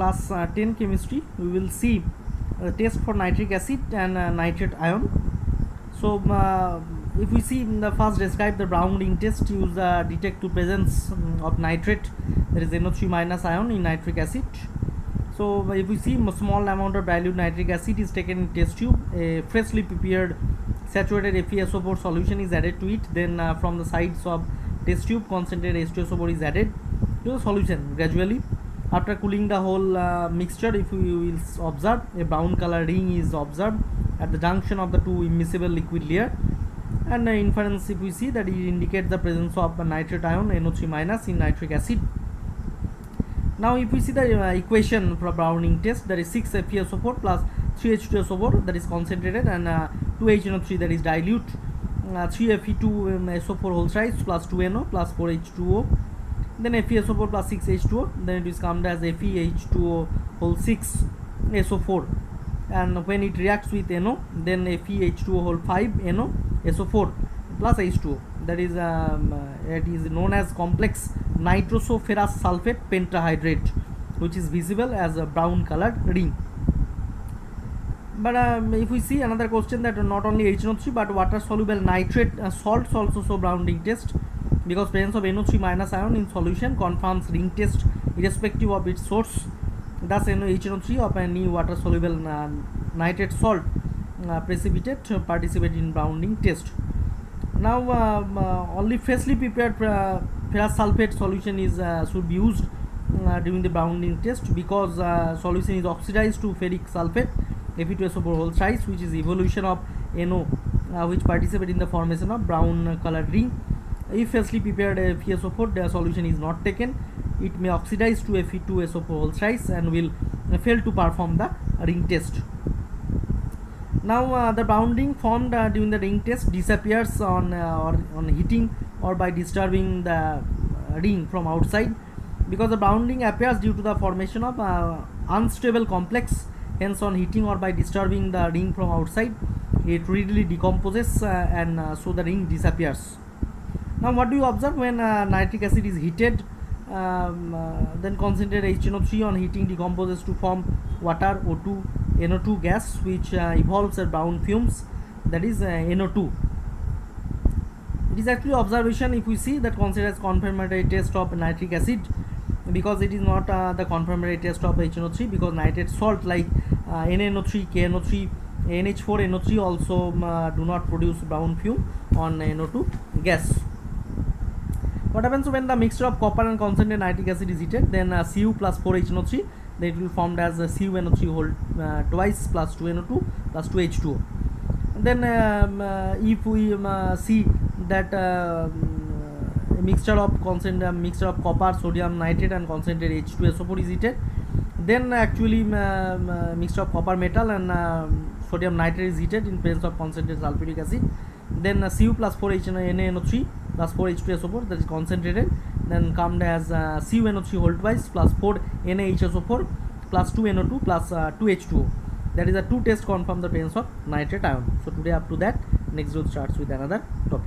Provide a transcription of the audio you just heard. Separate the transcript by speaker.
Speaker 1: class 10 chemistry, we will see test for nitric acid and nitrate ion. So if we see in the first describe the Brown ring test, use detect the presence of nitrate, there is NO3 minus ion in nitric acid. So if we see a small amount of dilute nitric acid is taken in test tube, a freshly prepared saturated FeSO4 solution is added to it, then from the sides of test tube concentrated H2SO4 is added to the solution gradually. After cooling the whole mixture, if we will observe a brown color ring is observed at the junction of the two immiscible liquid layer, and inference if we see that it indicates the presence of nitrate ion NO3 minus in nitric acid. Now if we see the equation for Brown ring test, there is 6 FeSO4 plus 3 H2SO4 that is concentrated, and 2 HNO3 that is dilute, 3 Fe2SO4 whole size plus 2NO plus 4 H2O, then FeSO4 plus 6 H2O, then it is comes as FeH2O whole 6 SO4, and when it reacts with NO, then FeH2O whole 5 NO SO4 plus H2O, that is it is known as complex nitrosoferrous sulfate pentahydrate, which is visible as a brown colored ring. But if we see another question, that not only HNO3 but water soluble nitrate salts also show brown ring test, because presence of NO3 minus ion in solution confirms ring test irrespective of its source. Thus HNO3 of any water soluble nitrate salt precipitate participate in Brown ring test. Now only freshly prepared ferrous sulfate solution is should be used during the Brown ring test, because solution is oxidized to ferric sulfate Fe2SO4 whole size, which is evolution of NO which participate in the formation of brown colored ring. If freshly prepared FeSO4 the solution is not taken, it may oxidize to Fe2SO4 whole size and will fail to perform the ring test. Now the brown ring formed during the ring test disappears on heating or by disturbing the ring from outside, because the brown ring appears due to the formation of unstable complex. Hence on heating or by disturbing the ring from outside, it readily decomposes and so the ring disappears. Now what do you observe when nitric acid is heated? Then concentrated HNO3 on heating decomposes to form water, O2, NO2 gas, which evolves as brown fumes, that is NO2. It is actually observation if we see that considered as confirmatory test of nitric acid, because it is not the confirmatory test of HNO3, because nitrate salt like NaNO3, KNO3, NH4NO3 also do not produce brown fume on NO2 gas. What happens when the mixture of copper and concentrated nitric acid is heated? Then Cu plus 4HNO3, then it will formed as CuNO3 whole twice plus 2NO2 plus 2H2O. Then if we see that a mixture of copper, sodium nitrate and concentrated H2SO4 is heated, then actually mixture of copper metal and sodium nitrate is heated in presence of concentrated sulfuric acid. Then Cu plus 4 NaNO3 plus 4 H2SO4 that is concentrated, then comes as CuNO3 whole twice plus 4 NaHSO4 plus 2NO2 plus 2H2O. That is a two test confirm the presence of nitrate ion. So today up to that, next video starts with another topic.